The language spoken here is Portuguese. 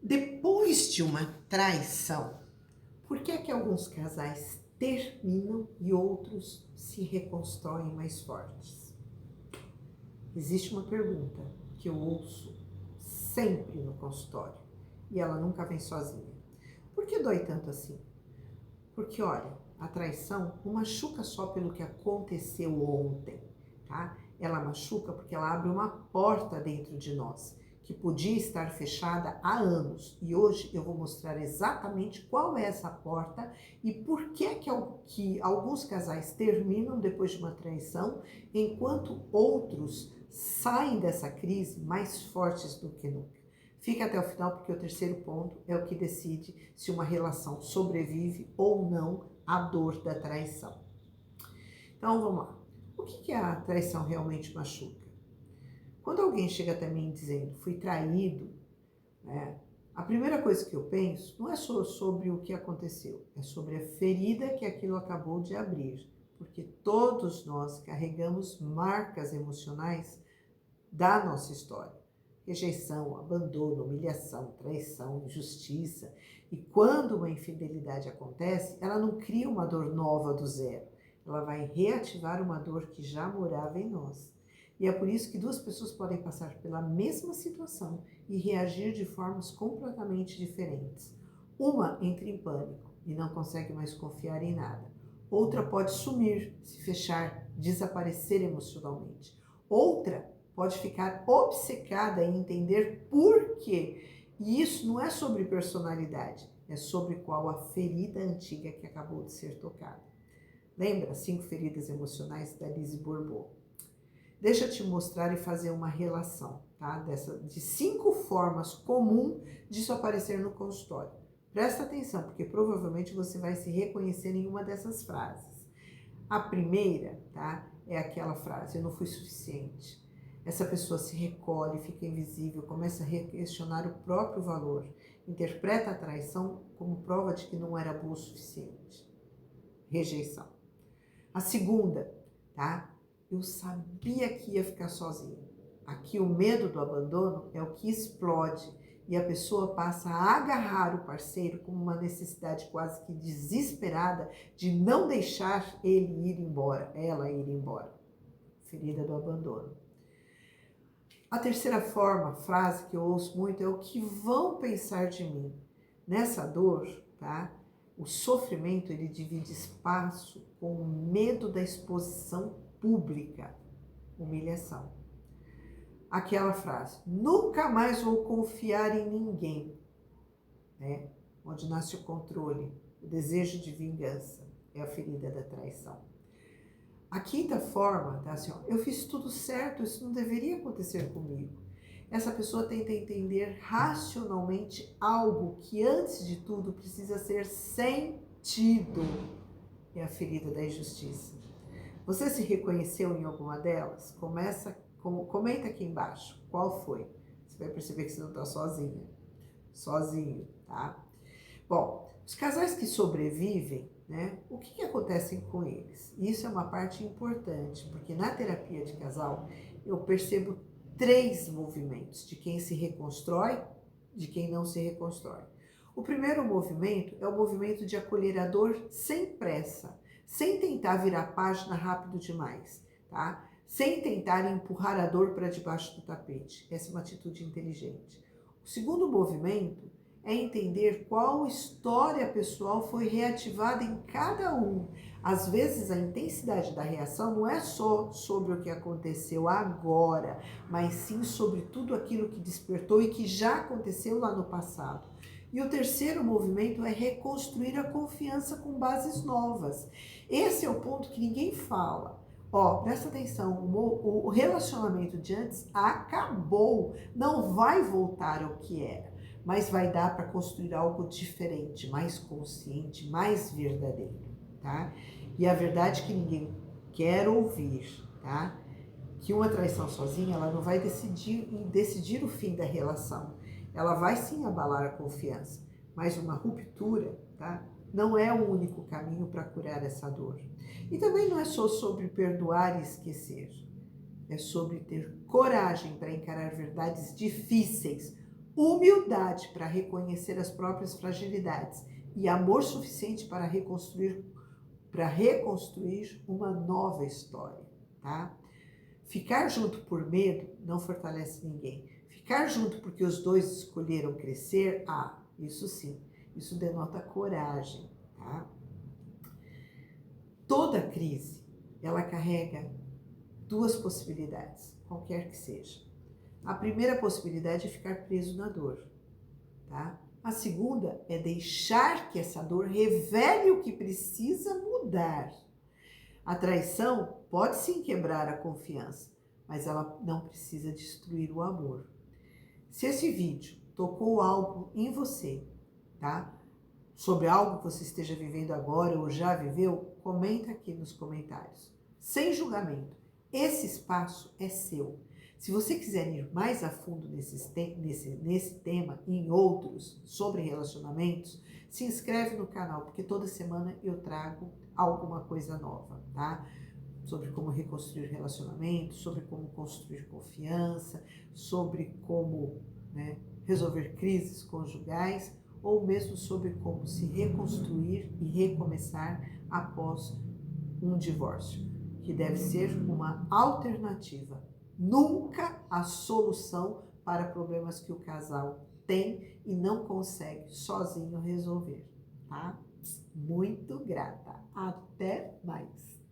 Depois de uma traição, por que é que alguns casais terminam e outros se reconstroem mais fortes? Existe uma pergunta que eu ouço sempre no consultório e ela nunca vem sozinha. Por que dói tanto assim? Porque, olha, a traição não machuca só pelo que aconteceu ontem, tá? Ela machuca porque ela abre uma porta dentro de nós, que podia estar fechada há anos. E hoje eu vou mostrar exatamente qual é essa porta e por que alguns casais terminam depois de uma traição, enquanto outros saem dessa crise mais fortes do que nunca. Fica até o final porque o terceiro ponto é o que decide se uma relação sobrevive ou não à dor da traição. Então vamos lá. O que a traição realmente machuca? Quando alguém chega até mim dizendo fui traído, né, a primeira coisa que eu penso não é só sobre o que aconteceu, é sobre a ferida que aquilo acabou de abrir. Porque todos nós carregamos marcas emocionais da nossa história. Rejeição, abandono, humilhação, traição, injustiça. E quando uma infidelidade acontece, ela não cria uma dor nova do zero. Ela vai reativar uma dor que já morava em nós. E é por isso que duas pessoas podem passar pela mesma situação e reagir de formas completamente diferentes. Uma entra em pânico e não consegue mais confiar em nada. Outra pode sumir, se fechar, desaparecer emocionalmente. Outra pode ficar obcecada em entender por quê. E isso não é sobre personalidade, é sobre qual a ferida antiga que acabou de ser tocada. Lembra 5 feridas emocionais da Lise Bourbeau? Deixa eu te mostrar e fazer uma relação, tá? De 5 formas comuns disso aparecer no consultório. Presta atenção, porque provavelmente você vai se reconhecer em uma dessas frases. A primeira, tá? É aquela frase, eu não fui suficiente. Essa pessoa se recolhe, fica invisível, começa a questionar o próprio valor, interpreta a traição como prova de que não era boa o suficiente. Rejeição. A segunda, tá? Eu sabia que ia ficar sozinha. Aqui o medo do abandono é o que explode e a pessoa passa a agarrar o parceiro como uma necessidade quase que desesperada de não deixar ele ir embora, ela ir embora. Ferida do abandono. A terceira frase que eu ouço muito é o que vão pensar de mim. Nessa dor, tá? O sofrimento, ele divide espaço com o medo da exposição pública, humilhação. Aquela frase, nunca mais vou confiar em ninguém, né? Onde nasce o controle, o desejo de vingança, é a ferida da traição. A quinta forma, tá assim, ó, eu fiz tudo certo, isso não deveria acontecer comigo. Essa pessoa tenta entender racionalmente algo que, antes de tudo, precisa ser sentido. É a ferida da injustiça. Você se reconheceu em alguma delas? Comenta aqui embaixo qual foi. Você vai perceber que você não está sozinha, sozinho, tá? Bom, os casais que sobrevivem, né? O que acontece com eles? Isso é uma parte importante, porque na terapia de casal eu percebo 3 movimentos de quem se reconstrói, de quem não se reconstrói. O primeiro movimento é o movimento de acolher a dor sem pressa, sem tentar virar página rápido demais, tá? Sem tentar empurrar a dor para debaixo do tapete. Essa é uma atitude inteligente. O segundo movimento é entender qual história pessoal foi reativada em cada um. Às vezes a intensidade da reação não é só sobre o que aconteceu agora, mas sim sobre tudo aquilo que despertou e que já aconteceu lá no passado. E o terceiro movimento é reconstruir a confiança com bases novas. Esse é o ponto que ninguém fala. Ó, presta atenção, o relacionamento de antes acabou, não vai voltar ao que era, mas vai dar para construir algo diferente, mais consciente, mais verdadeiro, tá? E a verdade que ninguém quer ouvir, tá? Que uma traição sozinha, ela não vai decidir o fim da relação. Ela vai sim abalar a confiança, mas uma ruptura, tá? Não é o único caminho para curar essa dor. E também não é só sobre perdoar e esquecer. É sobre ter coragem para encarar verdades difíceis, humildade para reconhecer as próprias fragilidades e amor suficiente para reconstruir uma nova história, tá? Ficar junto por medo não fortalece ninguém. Ficar junto porque os dois escolheram crescer, isso sim, isso denota coragem, tá? Toda crise, ela carrega duas possibilidades, qualquer que seja. A primeira possibilidade é ficar preso na dor, tá? A segunda é deixar que essa dor revele o que precisa mudar. A traição pode sim quebrar a confiança, mas ela não precisa destruir o amor. Se esse vídeo tocou algo em você, tá? Sobre algo que você esteja vivendo agora ou já viveu, comenta aqui nos comentários. Sem julgamento. Esse espaço é seu. Se você quiser ir mais a fundo nesse tema e em outros sobre relacionamentos, se inscreve no canal, porque toda semana eu trago alguma coisa nova, tá? Sobre como reconstruir relacionamentos, sobre como construir confiança, sobre como, né, resolver crises conjugais, ou mesmo sobre como se reconstruir e recomeçar após um divórcio, que deve ser uma alternativa, nunca a solução para problemas que o casal tem e não consegue sozinho resolver, tá? Muito grata. Até mais!